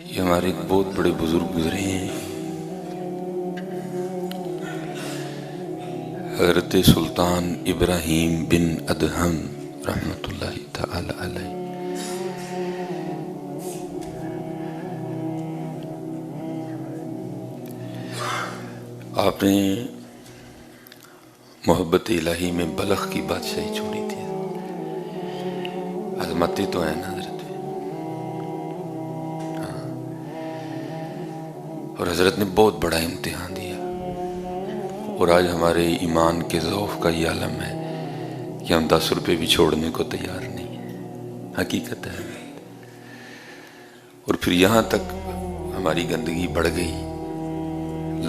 یہ ہمارے ایک بہت بڑے بزرگ گزرے ہیں، حضرت سلطان ابراہیم بن ادہم رحمۃ اللہ تعالی علیہ۔ آپ نے محبت الہی میں بلخ کی بادشاہی چھوڑی تھی، عظمتیں تو ہیں نا حضرت، اور حضرت نے بہت بڑا امتحان دیا، اور آج ہمارے ایمان کے ضعف کا یہ عالم ہے کہ ہم 10 روپے بھی چھوڑنے کو تیار نہیں ہیں، حقیقت ہے۔ اور پھر یہاں تک ہماری گندگی بڑھ گئی،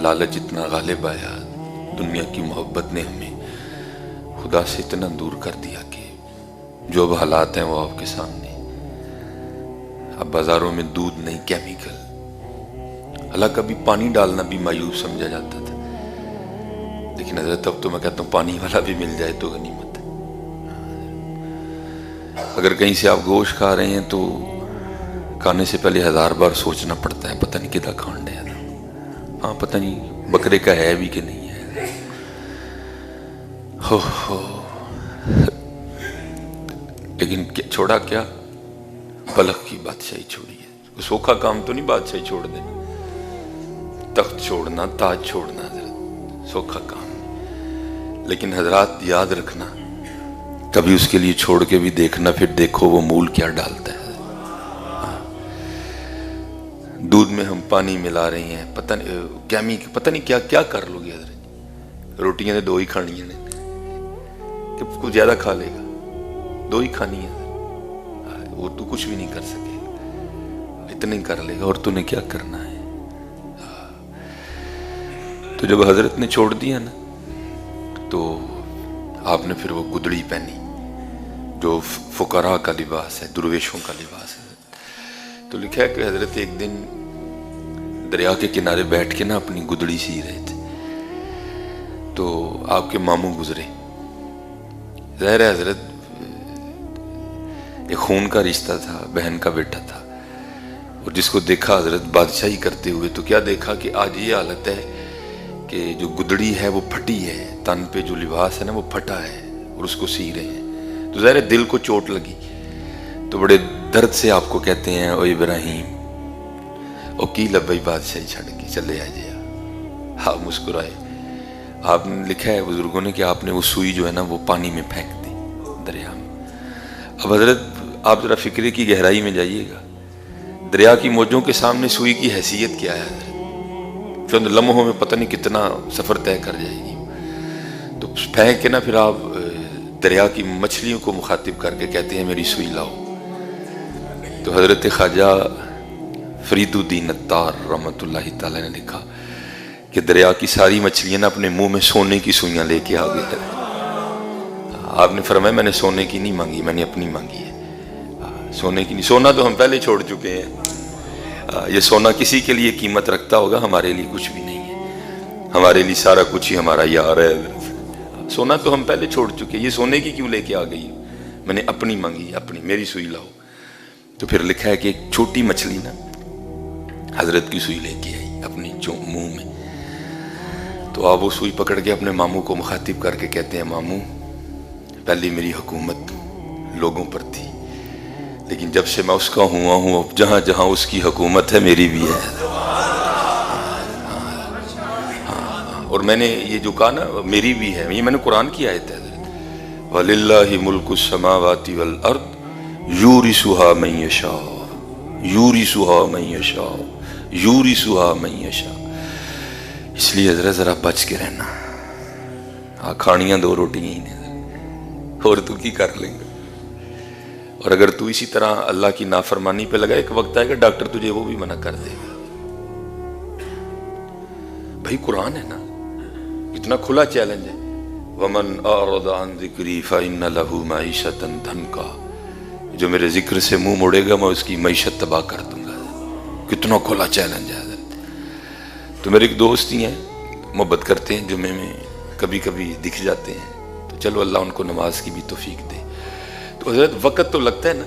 لالچ اتنا غالب آیا، دنیا کی محبت نے ہمیں خدا سے اتنا دور کر دیا کہ جو اب حالات ہیں وہ آپ کے سامنے۔ اب بازاروں میں دودھ نہیں، کیمیکل، اللہ کبھی پانی ڈالنا بھی مایوب سمجھا جاتا تھا، لیکن حضرت اب تو میں کہتا ہوں پانی والا بھی مل جائے تو غنیمت ہے۔ اگر کہیں سے آپ گوشت کھا رہے ہیں تو کھانے سے پہلے 1000 بار سوچنا پڑتا ہے، پتہ نہیں کدھر کھانڈ ہے، ہاں پتہ نہیں بکرے کا ہے بھی کہ نہیں ہے۔ ہو لیکن چھوڑا کیا؟ بلخ کی بادشاہی چھوڑی ہے۔ سوکھا کام تو نہیں بادشاہی چھوڑ دینا، تخت چھوڑنا، تاج چھوڑنا حضرت سوکھا کام نہیں، لیکن حضرات یاد رکھنا، کبھی اس کے لیے چھوڑ کے بھی دیکھنا، پھر دیکھو وہ مول کیا ڈالتا ہے۔ دودھ میں ہم پانی ملا رہے ہیں، پتہ نہیں کیا کیا کر لو گے حضرت۔ روٹیاں نے 2 ہی کھانی ہیں، کہ کچھ زیادہ کھا لے گا، 2 ہی کھانی ہے، وہ تو کچھ بھی نہیں کر سکے، اتنا ہی کر لے گا، اور تو نے کیا کرنا ہے۔ تو جب حضرت نے چھوڑ دیا نا، تو آپ نے پھر وہ گدڑی پہنی جو فقراء کا لباس ہے، درویشوں کا لباس ہے۔ تو لکھا ہے کہ حضرت ایک دن دریا کے کنارے بیٹھ کے نا اپنی گدڑی سی رہے تھے، تو آپ کے ماموں گزرے۔ ظاہر ہے حضرت ایک خون کا رشتہ تھا، بہن کا بیٹا تھا، اور جس کو دیکھا حضرت بادشاہی کرتے ہوئے تو کیا دیکھا کہ آج یہ حالت ہے کہ جو گدڑی ہے وہ پھٹی ہے، تن پہ جو لباس ہے نا وہ پھٹا ہے، اور اس کو سی رہے ہیں۔ تو ظاہر ہے دل کو چوٹ لگی، تو بڑے درد سے آپ کو کہتے ہیں، او ابراہیم، او کی لبئی بادشاہی چھڑ کے چلے آ جیا۔ آپ مسکرائے۔ آپ نے لکھا ہے بزرگوں نے کہ آپ نے وہ سوئی جو ہے نا وہ پانی میں پھینک دی، دریا میں۔ اب حضرت آپ ذرا فکرے کی گہرائی میں جائیے گا، دریا کی موجوں کے سامنے سوئی کی حیثیت کیا ہے حضرت؟ چند لمحوں میں پتہ نہیں کتنا سفر طے کر جائے گی۔ تو پھینک کے نا پھر آپ دریا کی مچھلیوں کو مخاطب کر کے کہتے ہیں میری سوئی لاؤ۔ تو حضرت خواجہ فرید الدین عطار رحمۃ اللہ تعالی نے لکھا کہ دریا کی ساری مچھلیاں نا اپنے منہ میں سونے کی سوئیاں لے کے آ گئے۔ آپ نے فرمایا میں نے سونے کی نہیں مانگی، میں نے اپنی مانگی ہے، سونے کی نہیں۔ سونا تو ہم پہلے چھوڑ چکے ہیں، یہ سونا کسی کے لیے قیمت رکھتا ہوگا، ہمارے لیے کچھ بھی نہیں ہے، ہمارے لیے سارا کچھ ہی ہمارا یار ہے۔ سونا تو ہم پہلے چھوڑ چکے ہیں، یہ سونے کی کیوں لے کے آ گئی؟ میں نے اپنی مانگی، اپنی، میری سوئی لاؤ۔ تو پھر لکھا ہے کہ ایک چھوٹی مچھلی نا حضرت کی سوئی لے کے آئی اپنی منہ میں، تو آپ وہ سوئی پکڑ کے اپنے ماموں کو مخاطب کر کے کہتے ہیں ماموں، پہلی میری حکومت لوگوں پر تھی، لیکن جب سے میں اس کا ہوا ہوں، اب جہاں جہاں اس کی حکومت ہے میری بھی ہے۔ اور میں نے یہ جو کہا نا میری بھی ہے، یہ میں نے قرآن کی آیت ہے حضرت، وَلِلَّهِ مُلْكُ السَّمَاوَاتِ وَالْأَرْضِ يُورِثُهَا مَن يَشَاءُ يُورِثُهَا مَن يَشَاءُ يُورِثُهَا مَن يَشَاءُ۔ اس لیے حضرت ذرا بچ کے رہنا، کھانیاں 2 روٹیاں ہی نہیں، اور تو کی کر لیں گے؟ اور اگر تو اسی طرح اللہ کی نافرمانی پہ لگا، ایک وقت آئے گا ڈاکٹر تجھے وہ بھی منع کر دے گا۔ بھائی قرآن ہے نا، اتنا کھلا چیلنج ہے، وَمَنْ أَعْرَضَ عَنْ ذِكْرِي فَإِنَّ لَهُ مَعِيشَةً ضَنْكًا، جو میرے ذکر سے منہ موڑے گا میں اس کی معیشت تباہ کر دوں گا۔ کتنا کھلا چیلنج ہے حضرت۔ تو میرے ایک دوست ہی ہیں، محبت کرتے ہیں، جمعے میں کبھی کبھی دکھ جاتے ہیں، تو چلو اللہ ان کو نماز کی بھی توفیق دے۔ تو حضرت وقت تو لگتا ہے نا،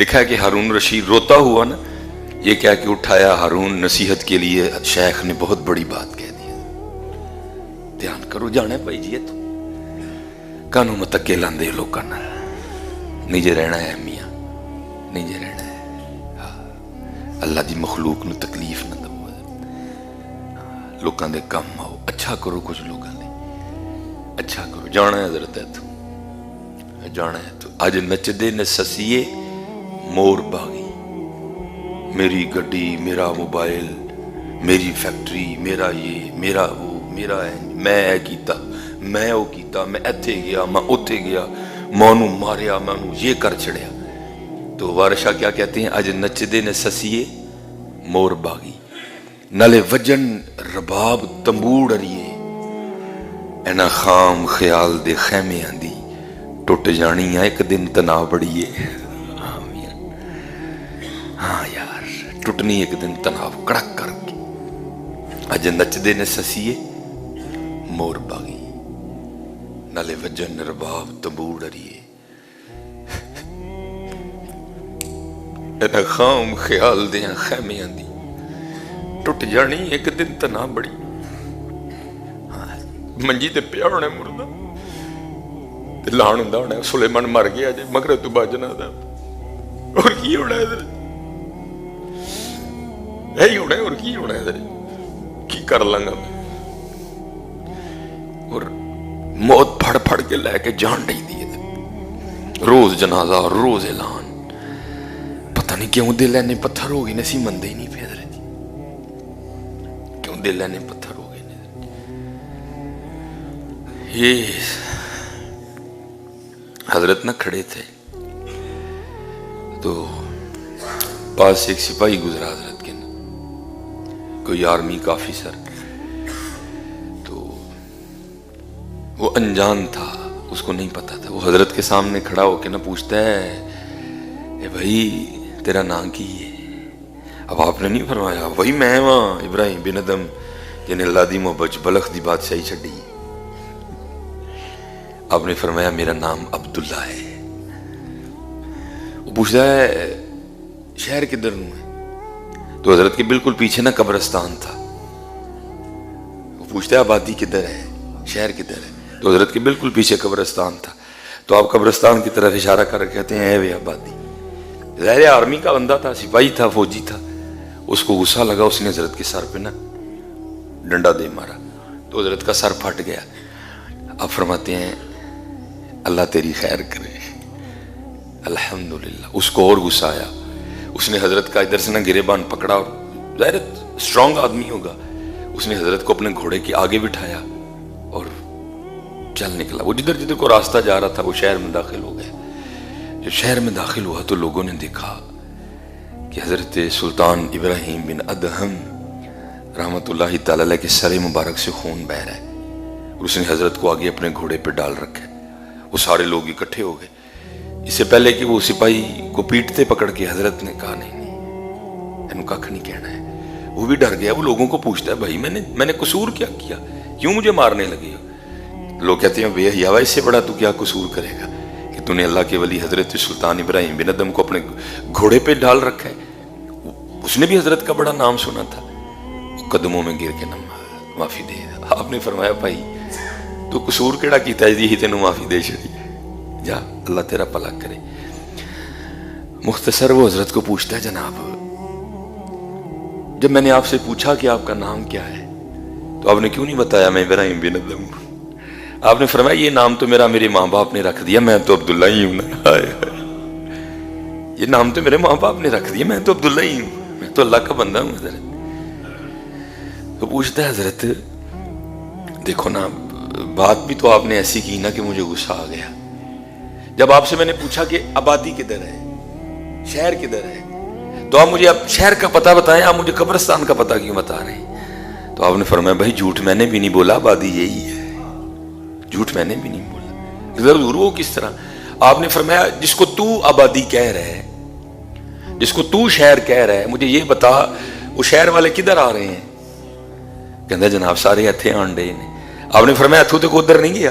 لکھا ہے کہ ہارون رشید روتا ہوا نا، یہ کہہ کے اٹھایا ہارون نصیحت کے لیے شیخ نے بہت بڑی بات کہہ دی، دھیان کرو جانا ہے بھائی جی تو کانوں متکے لاندے لوکاں نال نہیں جے رہنا ہے میاں، نہیں جے رہنا ہے، اللہ دی مخلوق نو تکلیف نہ دو، لوکاں دے کم آؤ، اچھا کرو کچھ لوکاں دے، اچھا کرو، جانا ہے حضرت ہے تو جانا ہے تو اج نچدے نے سسیے مور باغی، میری گڈی، میرا موبائل، میری فیکٹری، میرا یہ، میرا وہ، میرا ہے، میں اے کیتا، میں وہ کیتا، میں ایتھے گیا، میں اوتھے گیا، مانو ماریا، مانو یہ کر چھڑیا۔ تو وارشاہ کیا کہتے ہیں، اج نچدے نے سسیے مور باغی، نالے وجن رباب تمبوڑ اریے، اینا خام خیال دے خیمے آندی ٹوٹ جانی ہے ایک دن تنا بڑیے، ہاں یار ٹوٹنی ایک دن تناو کڑک کر کے، اج نچدے نے سسیے مور باغی، نالے وجن رباب تمبوڑ اریے، اینا خام خیال دیاں خیمے آندی ٹوٹ جانی ایک دن تنا بڑی، منجی تے پیا ہونا مردہ تے لان ہوندا ہونا سلیمان مر گیا جے مگر تو باجنا دا، اور کی ہونا ہے ادھر، یہی ہونا ہے اور کی ہونا ہے ادھر، کی کر لنگا میں، اور موت پھڑ پھڑ کے لے کے جان نہیں دی، روز جنازہ روز اعلان، پتہ نہیں کیوں دل اینے پتھر ہو گئی نسی مندے ہی نہیں پہ ادھر، کیوں دل اینے پتھر ہو گئے۔ یہ حضرت نہ کھڑے تھے تو پاس ایک سپاہی گزرا حضرت کے، کوئی آرمی کا آفیسر، تو وہ انجان تھا، اس کو نہیں پتا تھا، وہ حضرت کے سامنے کھڑا ہو کے نہ پوچھتا ہے اے بھائی تیرا نام کی ہے؟ اب آپ نے نہیں فرمایا وہی میں وہاں ابراہیم بن ادم جنہیں اللہ دی محبت بلخ دی بادشاہی چھڈی، آپ نے فرمایا میرا نام عبداللہ ہے۔ وہ پوچھتا ہے شہر کدھر ہوں ہے؟ تو حضرت کے بالکل پیچھے نا قبرستان تھا، وہ پوچھتا ہے آبادی کدھر ہے، شہر کدھر ہے؟ تو حضرت کے بالکل پیچھے قبرستان تھا، تو آپ قبرستان کی طرف اشارہ کر کہتے ہیں اے وے آبادی۔ ظاہر آرمی کا بندہ تھا، سپاہی تھا، فوجی تھا، اس کو غصہ لگا، اس نے حضرت کے سر پہ نا ڈنڈا دے مارا، تو حضرت کا سر پھٹ گیا۔ آپ فرماتے ہیں اللہ تیری خیر کرے، الحمدللہ۔ اس کو اور غصہ آیا، اس نے حضرت کا ادھر سے نہ گریبان پکڑا، اور ظاہر اسٹرانگ آدمی ہوگا، اس نے حضرت کو اپنے گھوڑے کے آگے بٹھایا اور چل نکلا۔ وہ جدھر جدھر کو راستہ جا رہا تھا وہ شہر میں داخل ہو گیا۔ جب شہر میں داخل ہوا تو لوگوں نے دیکھا کہ حضرت سلطان ابراہیم بن ادہم رحمت اللہ تعالی علیہ کے سر مبارک سے خون بہہ رہا ہے، اور اس نے حضرت کو آگے اپنے گھوڑے پہ ڈال رکھا ہے۔ وہ سارے لوگ اکٹھے ہو گئے، اس سے پہلے کہ وہ سپاہی کو پیٹتے پکڑ کے حضرت نے کہا نہیں انہوں ککھ نہیں کہنا ہے، وہ بھی ڈر گیا۔ وہ لوگوں کو پوچھتا ہے بھائی میں نے قصور کیا کیا، کیوں مجھے مارنے لگے ہو؟ لوگ کہتے ہیں بے حیا، اس سے بڑا تو کیا قصور کرے گا کہ تو نے اللہ کے ولی حضرت سلطان ابراہیم بن ادم کو اپنے گھوڑے پہ ڈال رکھا ہے۔ اس نے بھی حضرت کا بڑا نام سنا تھا، قدموں میں گر کے معافی دے۔ آپ نے فرمایا بھائی تو قصور کیڑا کیتا ہے جی تینوں معافی دے چھڑی، جا اللہ تیرا بھلا کرے۔ مختصر وہ حضرت کو پوچھتا ہے جناب جب میں نے آپ سے پوچھا کہ آپ کا نام کیا ہے تو آپ نے کیوں نہیں بتایا میں ابراہیم بن ادم ہوں؟ آپ نے فرمایا یہ نام تو میرے ماں باپ نے رکھ دیا، میں تو عبداللہ ہی ہوں نا، یہ نام تو میرے ماں باپ نے رکھ دیا، میں تو عبداللہ ہی ہوں، میں تو اللہ کا بندہ ہوں۔ حضرت تو پوچھتا ہے حضرت دیکھو نا بات بھی تو آپ نے ایسی کی نا کہ مجھے غصہ آ گیا۔ جب آپ سے میں نے پوچھا کہ آبادی کدھر ہے، شہر کدھر ہے، تو آپ مجھے اب شہر کا پتہ بتائیں، آپ مجھے قبرستان کا پتہ کیوں بتا رہے ہیں؟ تو آپ نے فرمایا بھائی جھوٹ میں نے بھی نہیں بولا، آبادی یہی ہے، جھوٹ میں نے بھی نہیں بولا۔ ضرور وہ کس طرح؟ آپ نے فرمایا جس کو تو آبادی کہہ رہے ہے، جس کو تو شہر کہہ رہا ہے، مجھے یہ بتا وہ شہر والے کدھر آ رہے ہیں؟ کہتا جناب سارے اتھے آن ڈے نے۔ آپ نے فرمایا اتھو تو ادھر نہیں گیا؟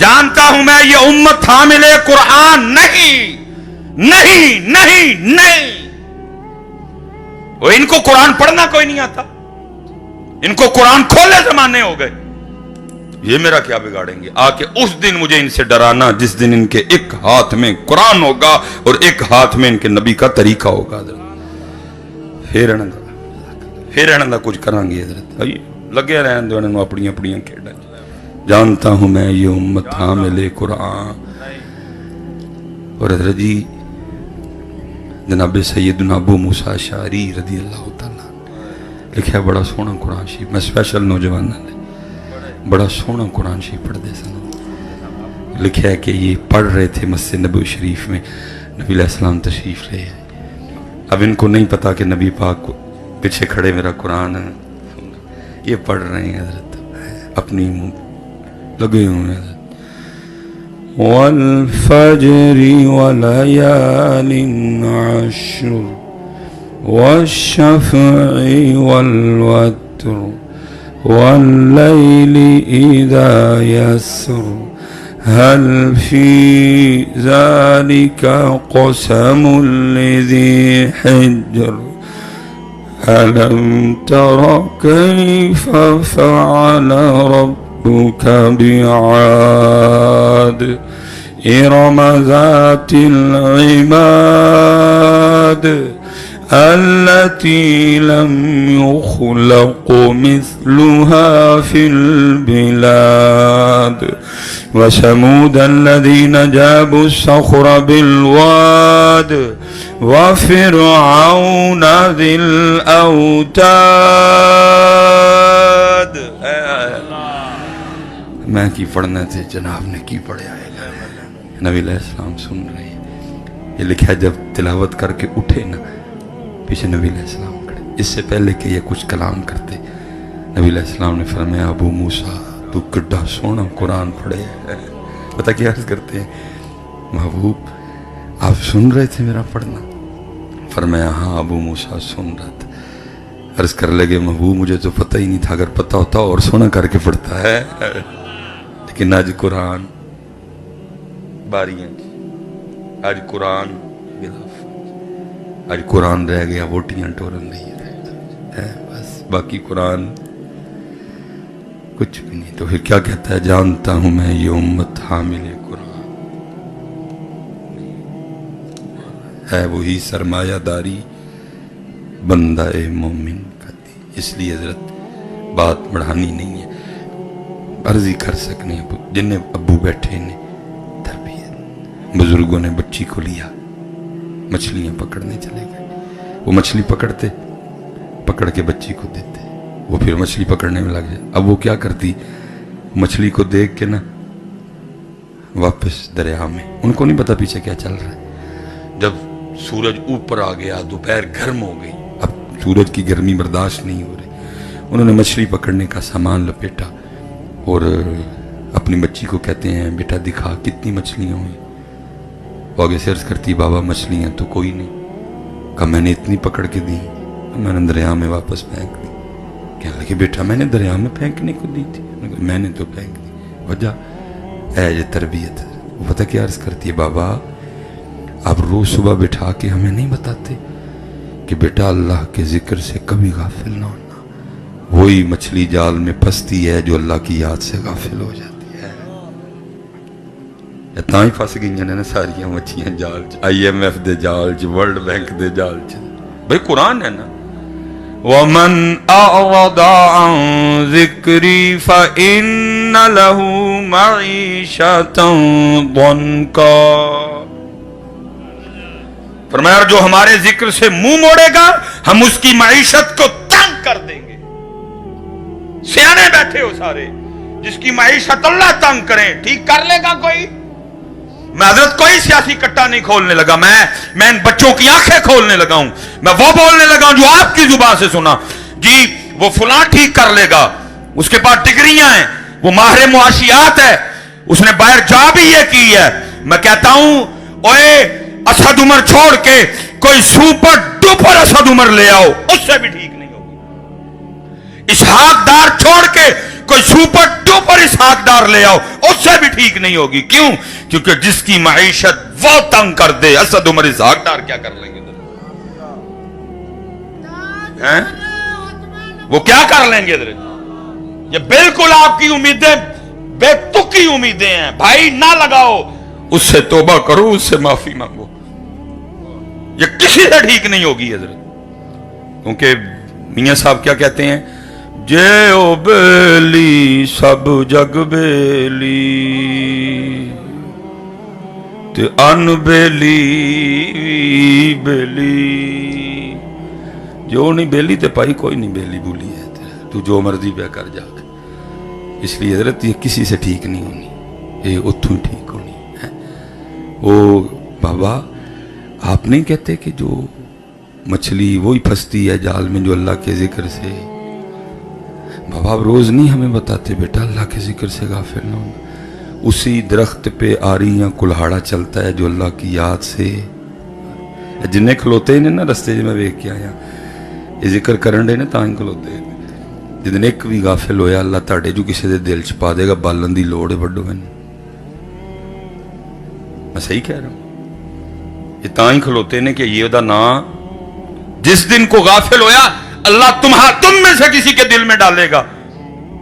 جانتا ہوں میں یہ امت حامل قرآن نہیں نہیں نہیں نہیں. وہ ان کو قرآن پڑھنا کوئی نہیں آتا, ان کو قرآن کھولے زمانے ہو گئے. یہ میرا کیا بگاڑیں گے آ کے اس دن مجھے ان سے ڈرانا جس دن ان کے ایک ہاتھ میں قرآن ہوگا اور ایک ہاتھ میں ان کے نبی کا طریقہ ہوگا. پھر انہوں کچھ کریں گے حضرت, لگے رہن دو انہوں اپنی اپنی کھیڈاں. جانتا ہوں میں یہ امت حامل قرآن. اور حضرت جی جناب سیدنا ابو موسیٰ اشعری رضی اللہ تعالیٰ لکھا ہے بڑا سونا قرآن شریف. میں اسپیشل نوجوان بڑا سونا قرآن شریف پڑھ دے سن. لکھا ہے کہ یہ پڑھ رہے تھے مسجد نبوی شریف میں, نبی علیہ السلام تشریف لے آئے. اب ان کو نہیں پتا کہ نبی پاک پیچھے کھڑے میرا قرآن ہے, یہ پڑھ رہے ہیں حضرت اپنی منہ لگے ہوئے ہیں. والفجر وليال عشر والشفع والوتر والليل إذا يسر هل في ذلك قسم لذي حجر ألم تر كيف فعل ربك بعاد إرم ذات العماد التي لم يخلق مثلها في البلاد وثمود الذين جابوا الصخر بالواد وفرعون ذي الأوتاد. میں کی پڑھنا تھے جناب نے کی پڑھا ہے. نبی علیہ السلام سن رہے ہیں. یہ لکھا ہے جب تلاوت کر کے اٹھے نا پیچھے نبی علیہ السلام کھڑے. اس سے پہلے کہ یہ کچھ کلام کرتے نبی علیہ السلام نے فرمایا ابو موسیٰ تو کڈا سونا قرآن پڑھے ہے. پتہ کیا عرض کرتے ہیں محبوب آپ سن رہے تھے میرا پڑھنا؟ فرمایا ہاں ابو موسیٰ سن رہا تھا. عرض کر لگے محبوب مجھے تو پتہ ہی نہیں تھا, اگر پتہ ہوتا اور سونا کر کے پڑھتا ہے. لیکن آج قرآن باریاں, آج قرآن آج قرآن رہ گیا ووٹیاں ٹورن نہیں ہے بس, باقی قرآن کچھ بھی نہیں. تو پھر کیا کہتا ہے جانتا ہوں میں یہ امت حامل قرآن ہے وہی سرمایہ داری بندہ مومن کا دی. اس لیے حضرت بات بڑھانی نہیں ہے, عرضی کر سکنے جن ابو بیٹھے نے تربیت. بزرگوں نے بچی کو لیا, مچھلیاں پکڑنے چلے گئے. وہ مچھلی پکڑتے, پکڑ کے بچی کو دیتے, وہ پھر مچھلی پکڑنے میں لگ جائے. اب وہ کیا کرتی, مچھلی کو دیکھ کے نا واپس دریا میں, ان کو نہیں پتا پیچھے کیا چل رہا ہے. جب سورج اوپر آ گیا, دوپہر گرم ہو گئی, اب سورج کی گرمی برداشت نہیں ہو رہی. انہوں نے مچھلی پکڑنے کا سامان لپیٹا اور اپنی بچی کو کہتے ہیں بیٹا دکھا کتنی مچھلیاں ہوئیں. وہ آگے سے عرض کرتی بابا مچھلیاں تو کوئی نہیں. کہا میں نے اتنی پکڑ کے دی, میں نے دریا میں واپس پھینک دی. کہنے لگے بیٹا میں نے دریا میں پھینکنے کو دی تھی. میں نے تو پھینک دی. وجہ ہے یہ تربیت. وہ پتہ کیا عرض کرتی ہے بابا آپ روز صبح بٹھا کے ہمیں نہیں بتاتے کہ بیٹا اللہ کے ذکر سے کبھی غافل نہ ہونا. وہی مچھلی جال میں پھنستی ہے جو اللہ کی یاد سے غافل ہو جاتی ہے. اتنا ہی پھنس گئی نے ساریاں مچھلیاں جال چ, IMF دے جال چ, ورلڈ بینک دے جال چ. بھئی قرآن ہے نا. وَمَنْ أَعْرَضَ عَنْ ذِكْرِي فَإِنَّ لَهُ مَعِيشَةً ضَنْكًا. فرمایا جو ہمارے ذکر سے منہ موڑے گا ہم اس کی معیشت کو تنگ کر دیں گے. سیانے بیٹھے ہو سارے, جس کی معیشت اللہ تنگ کریں ٹھیک کر لے گا کوئی؟ میں حضرت کوئی سیاسی کٹا نہیں کھولنے لگا, میں ان بچوں کی آنکھیں کھولنے لگا ہوں. میں وہ بولنے لگا ہوں جو آپ کی زبان سے سنا. جی وہ فلاں ٹھیک کر لے گا, اس کے پاس ڈگریاں ہیں, وہ ماہر معاشیات ہے, اس نے باہر جا بھی یہ کی ہے. میں کہتا ہوں اوے اسد عمر چھوڑ کے کوئی سپر ڈوپر اسد عمر لے آؤ, اس سے بھی ٹھیک نہیں ہوگی. اسحاق ڈار چھوڑ کے کوئی کوئی سپر ڈوپر اسحاق ڈار لے آؤ اس سے بھی ٹھیک نہیں ہوگی. کیوں؟ کیونکہ جس کی معیشت وہ تنگ کر دے. اسد عمر اسحاق ڈار کیا کر لیں گے؟ وہ کیا کر لیں گے؟ یہ بالکل آپ کی امیدیں بے تکی امیدیں ہیں بھائی. نہ لگاؤ، اس سے توبہ کرو، اس سے معافی مانگو. یہ کسی سے ٹھیک نہیں ہوگی حضرت. کیونکہ میاں صاحب کیا کہتے ہیں؟ جے او بیلی سب جگ بیلی تے ان بیلی بیلی. جو نہیں بیلی تے پائی کوئی نہیں بیلی بولی ہے. تو جو مرضی پہ کر جا. اس لیے حضرت یہ کسی سے ٹھیک نہیں ہونی، یہ اتھوں ٹھیک ہونی ہے. وہ بابا آپ نہیں کہتے کہ جو مچھلی وہی پھنستی ہے جال میں جو اللہ کے ذکر سے. بابا آپ روز نہیں ہمیں بتاتے بیٹا اللہ کے ذکر سے غافل نہ ہونا. اسی درخت پہ آری یا کلہاڑا چلتا ہے جو اللہ کی یاد سے. جنہیں کھلوتے ہی نا رستے میں ویک کے آیا یہ ذکر کرن دے نا تاں کھلوتے. جدن ایک بھی غافل ہویا اللہ تاڑے جو کسی دے دل چ پا دے گا بالن دی لوڑ ہے بڑھو ہے. میں صحیح کہہ رہا ہوں. یہ تاں ہی کھلوتے نے کہ یہ دا نام جس دن کو غافل ہویا اللہ تم میں سے کسی کے دل میں ڈالے گا.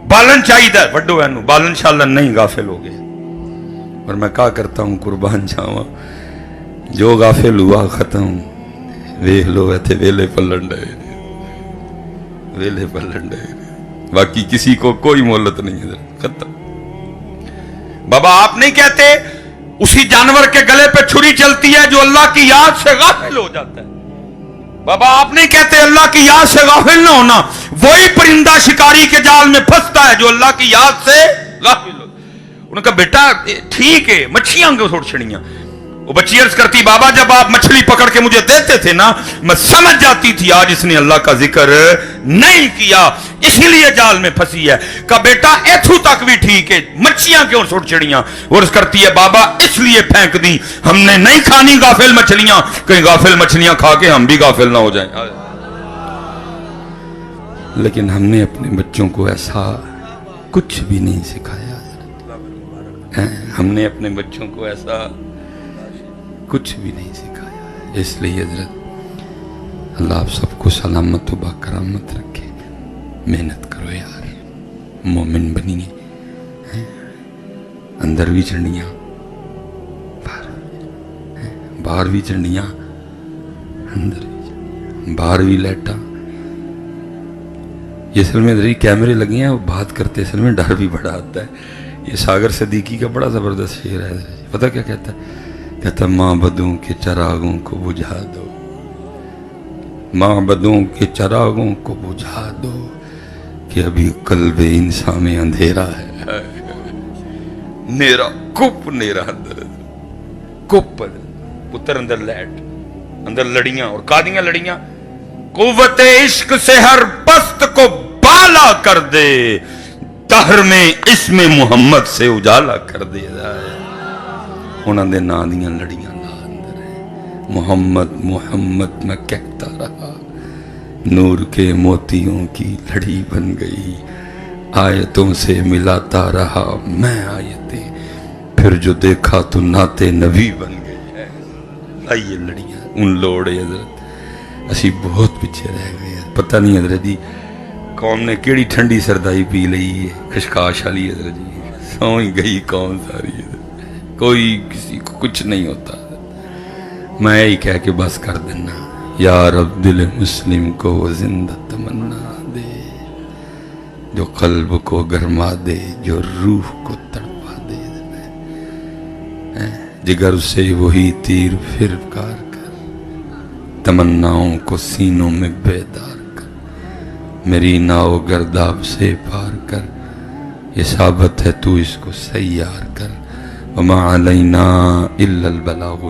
بالن چاہیے تھا بڑھو ہے نو بالن انشاءاللہ نہیں غافل ہو گئے. اور میں کہا کرتا ہوں قربان جاواں جو غافل ہوا ختم. ویکھ لو ایتھے ویلے پلن ڈے ویلے پلن ڈے. باقی کسی کو کوئی مہلت نہیں ہے ختم. بابا آپ نہیں کہتے اسی جانور کے گلے پہ چھری چلتی ہے جو اللہ کی یاد سے غافل ہو جاتا ہے. بابا آپ نہیں کہتے اللہ کی یاد سے غافل نہ ہونا وہی پرندہ شکاری کے جال میں پھنستا ہے جو اللہ کی یاد سے غافل ہو. انہوں نے کہا بیٹا ٹھیک ہے مچھلیاں کو چھوڑ چھڑیاں. وہ بچی عرض کرتی بابا جب آپ مچھلی پکڑ کے مجھے دیتے تھے نا میں سمجھ جاتی تھی آج اس نے اللہ کا ذکر نہیں کیا اسی لیے جال میں پھنسی ہے. کہا بیٹا ایتھو تک بھی ٹھیک ہے مچھلیاں کیوں چھوڑ چھڑیاں. وہ عرض کرتی ہے بابا اس لیے پھینک دی ہم نے نہیں کھانی غافل مچھلیاں کہیں غافل مچھلیاں کھا کے ہم بھی غافل نہ ہو جائیں. لیکن ہم نے اپنے بچوں کو ایسا کچھ بھی نہیں سکھایا. ہم نے اپنے بچوں کو ایسا کچھ بھی نہیں سکھایا. اس لیے حضرت اللہ آپ سب کو سلامت و باکرامت رکھے. محنت کرو یار مومن بنیے. اندر بھی چڑھیاں باہر بھی چڑھیاں اندر بھی باہر بھی لیٹا. یہ اصل میں ادھر کیمرے لگے ہیں وہ بات کرتے اصل میں ڈر بھی بڑا آتا ہے. یہ ساگر صدیقی کا بڑا زبردست شعر ہے. پتہ کیا کہتا ہے؟ کہتا معبدوں کے چراغوں کو بجھا دو معبدوں کے چراغوں کو بجھا دو کہ ابھی قلب انسان میں اندھیرا ہے. نیرا کپ نیرا اندر کپ پتر اندر لیٹ اندر لڑیاں اور قادیاں لڑیاں. قوت عشق سے ہر پست کو بالا کر دے دہر میں اسم محمد سے اجالا کر دے. انہوں نے نا دیاں لڑیاں لا اندر ہے. محمد محمد میں کہتا رہا نور کے موتیوں کی لڑی بن گئی. آیتوں سے ملاتا رہا میں آیتیں پھر جو دیکھا تو ناتے نبی بن گئی ہے. آئیے لڑیاں ان لوڑے حضرت اسی بہت پیچھے رہ گئے. پتہ نہیں حضرت جی قوم نے کیڑی ٹھنڈی سردائی پی لئی ہے خشخاش والی. حضرت جی سو ہی گئی قوم ساری. کوئی کسی کو کچھ نہیں ہوتا. میں یہی کہہ کے بس کر دینا یا رب دل مسلم کو وہ زندہ تمنا دے جو قلب کو گرما دے جو روح کو تڑپا دے. جگر سے وہی تیر پھر کار کر تمناؤں کو سینوں میں بیدار کر. میری ناؤ گرداب سے پار کر یہ ثابت ہے تو اس کو سیار کر. وما علینا الا البلاغ